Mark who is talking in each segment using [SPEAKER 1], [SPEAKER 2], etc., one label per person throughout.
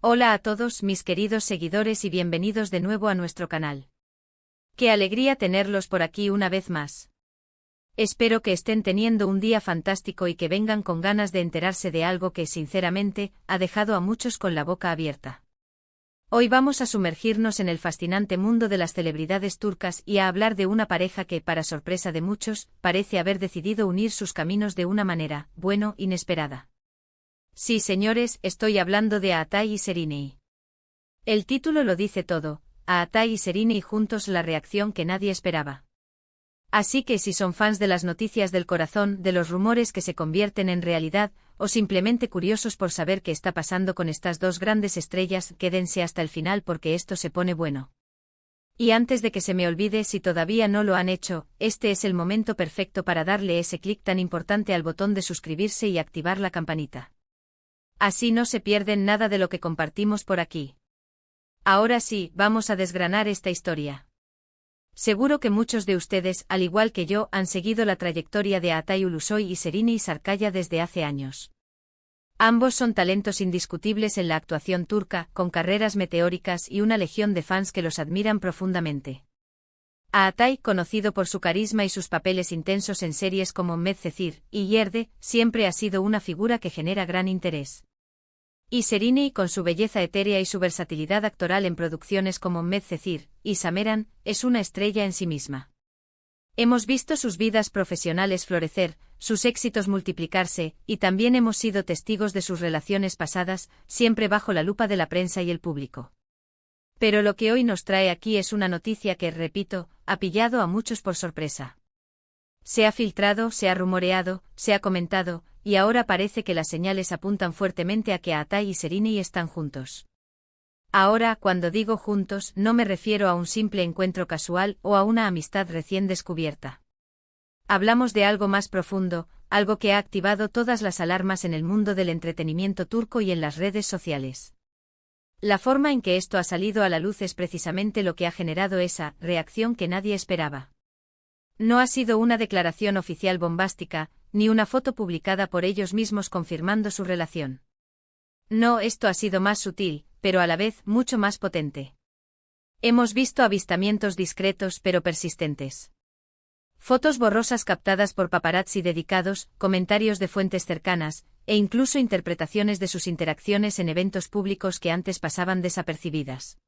[SPEAKER 1] Hola a todos mis queridos seguidores y bienvenidos de nuevo a nuestro canal. Qué alegría tenerlos por aquí una vez más. Espero que estén teniendo un día fantástico y que vengan con ganas de enterarse de algo que, sinceramente, ha dejado a muchos con la boca abierta. Hoy vamos a sumergirnos en el fascinante mundo de las celebridades turcas y a hablar de una pareja que, para sorpresa de muchos, parece haber decidido unir sus caminos de una manera, inesperada. Sí, señores, estoy hablando de Atay y Serine. El título lo dice todo, Atay y Serine juntos, la reacción que nadie esperaba. Así que si son fans de las noticias del corazón, de los rumores que se convierten en realidad, o simplemente curiosos por saber qué está pasando con estas dos grandes estrellas, quédense hasta el final porque esto se pone bueno. Y antes de que se me olvide, si todavía no lo han hecho, este es el momento perfecto para darle ese clic tan importante al botón de suscribirse y activar la campanita. Así no se pierden nada de lo que compartimos por aquí. Ahora sí, vamos a desgranar esta historia. Seguro que muchos de ustedes, al igual que yo, han seguido la trayectoria de Atay Ulusoy y Serine Sarıkaya desde hace años. Ambos son talentos indiscutibles en la actuación turca, con carreras meteóricas y una legión de fans que los admiran profundamente. Atay, conocido por su carisma y sus papeles intensos en series como Medcezir y Yerde, siempre ha sido una figura que genera gran interés. Y Serine, con su belleza etérea y su versatilidad actoral en producciones como Medcezir y Sameran, es una estrella en sí misma. Hemos visto sus vidas profesionales florecer, sus éxitos multiplicarse, y también hemos sido testigos de sus relaciones pasadas, siempre bajo la lupa de la prensa y el público. Pero lo que hoy nos trae aquí es una noticia que, repito, ha pillado a muchos por sorpresa. Se ha filtrado, se ha rumoreado, se ha comentado, y ahora parece que las señales apuntan fuertemente a que Atay y Serine están juntos. Ahora, cuando digo juntos, no me refiero a un simple encuentro casual o a una amistad recién descubierta. Hablamos de algo más profundo, algo que ha activado todas las alarmas en el mundo del entretenimiento turco y en las redes sociales. La forma en que esto ha salido a la luz es precisamente lo que ha generado esa reacción que nadie esperaba. No ha sido una declaración oficial bombástica, ni una foto publicada por ellos mismos confirmando su relación. No, esto ha sido más sutil, pero a la vez mucho más potente. Hemos visto avistamientos discretos pero persistentes. Fotos borrosas captadas por paparazzi dedicados, comentarios de fuentes cercanas, e incluso interpretaciones de sus interacciones en eventos públicos que antes pasaban desapercibidas.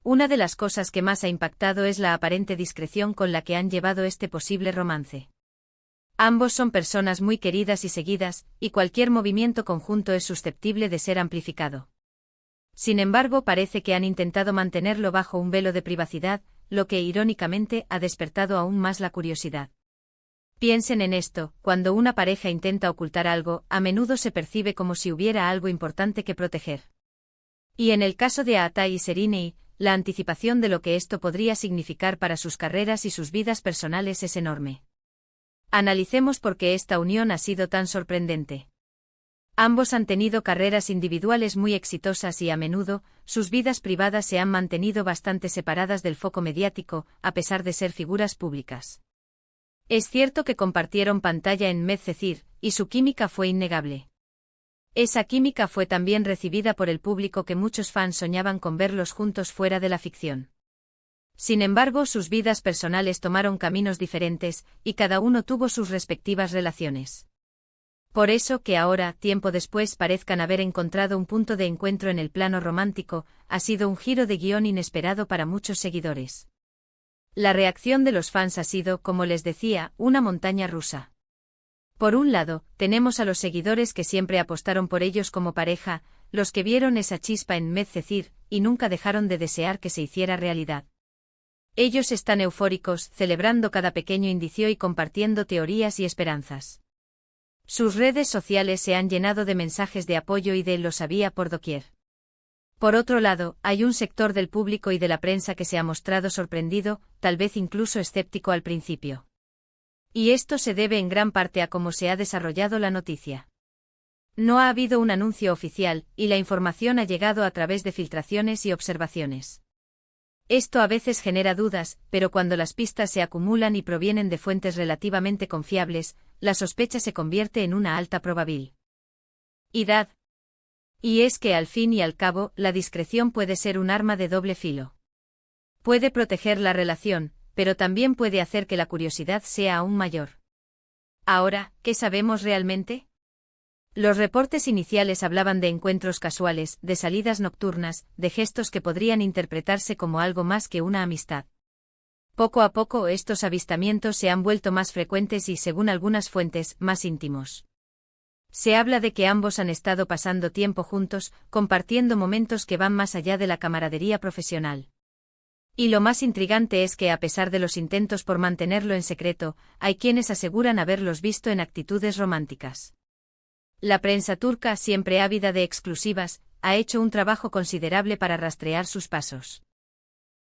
[SPEAKER 1] Una de las cosas que más ha impactado es la aparente discreción con la que han llevado este posible romance. Ambos son personas muy queridas y seguidas, y cualquier movimiento conjunto es susceptible de ser amplificado. Sin embargo, parece que han intentado mantenerlo bajo un velo de privacidad, lo que irónicamente ha despertado aún más la curiosidad. Piensen en esto, cuando una pareja intenta ocultar algo, a menudo se percibe como si hubiera algo importante que proteger. Y en el caso de Atay y Serine, la anticipación de lo que esto podría significar para sus carreras y sus vidas personales es enorme. Analicemos por qué esta unión ha sido tan sorprendente. Ambos han tenido carreras individuales muy exitosas y a menudo, sus vidas privadas se han mantenido bastante separadas del foco mediático, a pesar de ser figuras públicas. Es cierto que compartieron pantalla en Medcezir, y su química fue innegable. Esa química fue tan bien recibida por el público que muchos fans soñaban con verlos juntos fuera de la ficción. Sin embargo, sus vidas personales tomaron caminos diferentes, y cada uno tuvo sus respectivas relaciones. Por eso que ahora, tiempo después, parezcan haber encontrado un punto de encuentro en el plano romántico, ha sido un giro de guión inesperado para muchos seguidores. La reacción de los fans ha sido, como les decía, una montaña rusa. Por un lado, tenemos a los seguidores que siempre apostaron por ellos como pareja, los que vieron esa chispa en Medcezir, y nunca dejaron de desear que se hiciera realidad. Ellos están eufóricos, celebrando cada pequeño indicio y compartiendo teorías y esperanzas. Sus redes sociales se han llenado de mensajes de apoyo y de "lo sabía" por doquier. Por otro lado, hay un sector del público y de la prensa que se ha mostrado sorprendido, tal vez incluso escéptico al principio. Y esto se debe en gran parte a cómo se ha desarrollado la noticia. No ha habido un anuncio oficial, y la información ha llegado a través de filtraciones y observaciones. Esto a veces genera dudas, pero cuando las pistas se acumulan y provienen de fuentes relativamente confiables, la sospecha se convierte en una alta probabilidad. Y es que al fin y al cabo, la discreción puede ser un arma de doble filo. Puede proteger la relación, pero también puede hacer que la curiosidad sea aún mayor. Ahora, ¿qué sabemos realmente? Los reportes iniciales hablaban de encuentros casuales, de salidas nocturnas, de gestos que podrían interpretarse como algo más que una amistad. Poco a poco estos avistamientos se han vuelto más frecuentes y, según algunas fuentes, más íntimos. Se habla de que ambos han estado pasando tiempo juntos, compartiendo momentos que van más allá de la camaradería profesional. Y lo más intrigante es que, a pesar de los intentos por mantenerlo en secreto, hay quienes aseguran haberlos visto en actitudes románticas. La prensa turca, siempre ávida de exclusivas, ha hecho un trabajo considerable para rastrear sus pasos.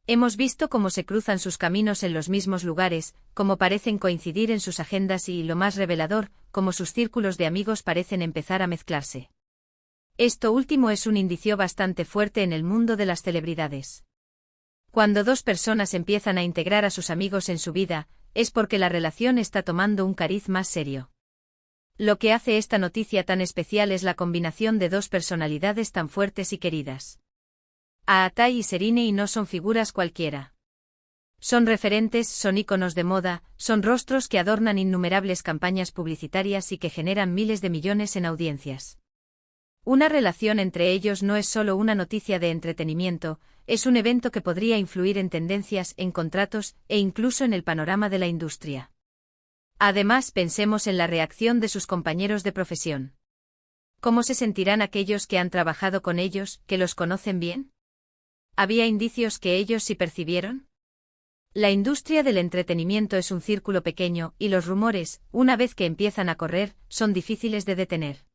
[SPEAKER 1] Hemos visto cómo se cruzan sus caminos en los mismos lugares, cómo parecen coincidir en sus agendas y, lo más revelador, cómo sus círculos de amigos parecen empezar a mezclarse. Esto último es un indicio bastante fuerte en el mundo de las celebridades. Cuando dos personas empiezan a integrar a sus amigos en su vida, es porque la relación está tomando un cariz más serio. Lo que hace esta noticia tan especial es la combinación de dos personalidades tan fuertes y queridas. Atay y Serhinei no son figuras cualquiera. Son referentes, son íconos de moda, son rostros que adornan innumerables campañas publicitarias y que generan miles de millones en audiencias. Una relación entre ellos no es solo una noticia de entretenimiento, es un evento que podría influir en tendencias, en contratos, e incluso en el panorama de la industria. Además, pensemos en la reacción de sus compañeros de profesión. ¿Cómo se sentirán aquellos que han trabajado con ellos, que los conocen bien? ¿Había indicios que ellos sí percibieron? La industria del entretenimiento es un círculo pequeño, y los rumores, una vez que empiezan a correr, son difíciles de detener.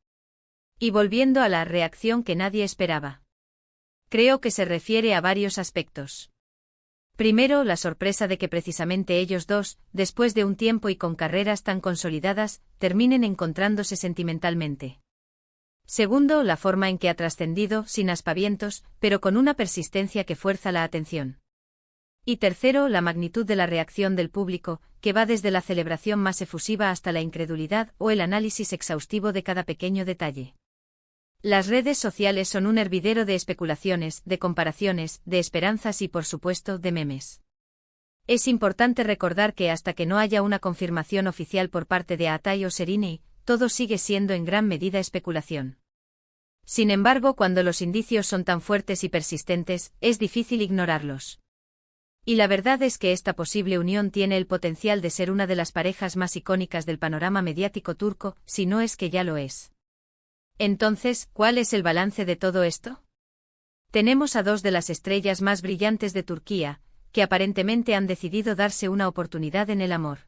[SPEAKER 1] Y volviendo a la reacción que nadie esperaba. Creo que se refiere a varios aspectos. Primero, la sorpresa de que precisamente ellos dos, después de un tiempo y con carreras tan consolidadas, terminen encontrándose sentimentalmente. Segundo, la forma en que ha trascendido, sin aspavientos, pero con una persistencia que fuerza la atención. Y tercero, la magnitud de la reacción del público, que va desde la celebración más efusiva hasta la incredulidad o el análisis exhaustivo de cada pequeño detalle. Las redes sociales son un hervidero de especulaciones, de comparaciones, de esperanzas y, por supuesto, de memes. Es importante recordar que hasta que no haya una confirmación oficial por parte de Atay o Serhinei, todo sigue siendo en gran medida especulación. Sin embargo, cuando los indicios son tan fuertes y persistentes, es difícil ignorarlos. Y la verdad es que esta posible unión tiene el potencial de ser una de las parejas más icónicas del panorama mediático turco, si no es que ya lo es. Entonces, ¿cuál es el balance de todo esto? Tenemos a dos de las estrellas más brillantes de Turquía, que aparentemente han decidido darse una oportunidad en el amor.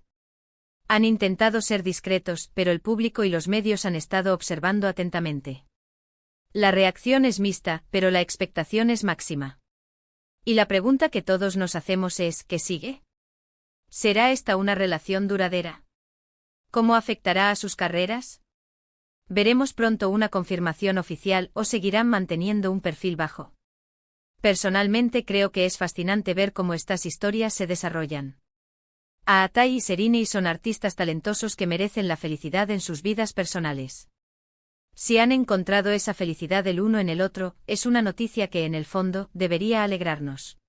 [SPEAKER 1] Han intentado ser discretos, pero el público y los medios han estado observando atentamente. La reacción es mixta, pero la expectación es máxima. Y la pregunta que todos nos hacemos es, ¿qué sigue? ¿Será esta una relación duradera? ¿Cómo afectará a sus carreras? ¿Veremos pronto una confirmación oficial o seguirán manteniendo un perfil bajo? Personalmente creo que es fascinante ver cómo estas historias se desarrollan. Atay y Serhinei son artistas talentosos que merecen la felicidad en sus vidas personales. Si han encontrado esa felicidad el uno en el otro, es una noticia que en el fondo debería alegrarnos.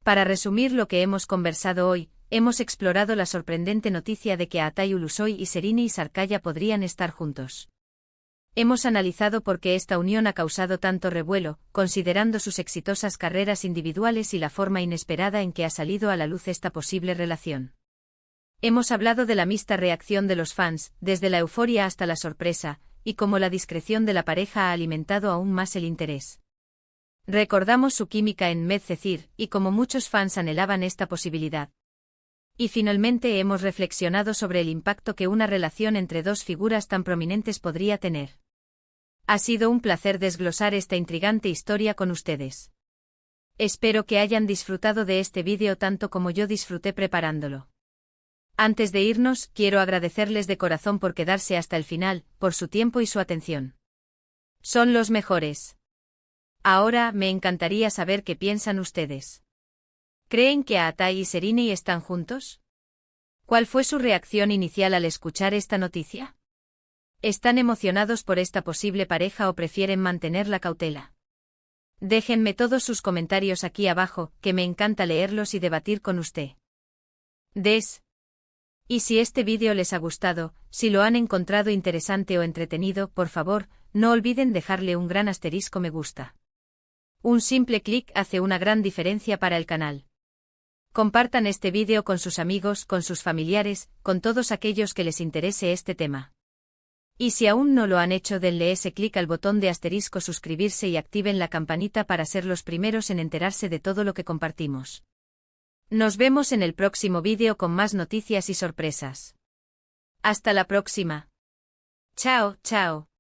[SPEAKER 1] Para resumir lo que hemos conversado hoy, hemos explorado la sorprendente noticia de que Atay Ulusoy y Serhinei Sarkaya podrían estar juntos. Hemos analizado por qué esta unión ha causado tanto revuelo, considerando sus exitosas carreras individuales y la forma inesperada en que ha salido a la luz esta posible relación. Hemos hablado de la mixta reacción de los fans, desde la euforia hasta la sorpresa, y cómo la discreción de la pareja ha alimentado aún más el interés. Recordamos su química en Medcezir, y cómo muchos fans anhelaban esta posibilidad. Y finalmente hemos reflexionado sobre el impacto que una relación entre dos figuras tan prominentes podría tener. Ha sido un placer desglosar esta intrigante historia con ustedes. Espero que hayan disfrutado de este vídeo tanto como yo disfruté preparándolo. Antes de irnos, quiero agradecerles de corazón por quedarse hasta el final, por su tiempo y su atención. Son los mejores. Ahora, me encantaría saber qué piensan ustedes. ¿Creen que Atay y Serhinei están juntos? ¿Cuál fue su reacción inicial al escuchar esta noticia? ¿Están emocionados por esta posible pareja o prefieren mantener la cautela? Déjenme todos sus comentarios aquí abajo, que me encanta leerlos y debatir con usted. Y si este vídeo les ha gustado, si lo han encontrado interesante o entretenido, por favor, no olviden dejarle un gran asterisco me gusta. Un simple clic hace una gran diferencia para el canal. Compartan este vídeo con sus amigos, con sus familiares, con todos aquellos que les interese este tema. Y si aún no lo han hecho, denle ese clic al botón de asterisco suscribirse y activen la campanita para ser los primeros en enterarse de todo lo que compartimos. Nos vemos en el próximo vídeo con más noticias y sorpresas. Hasta la próxima. Chao, chao.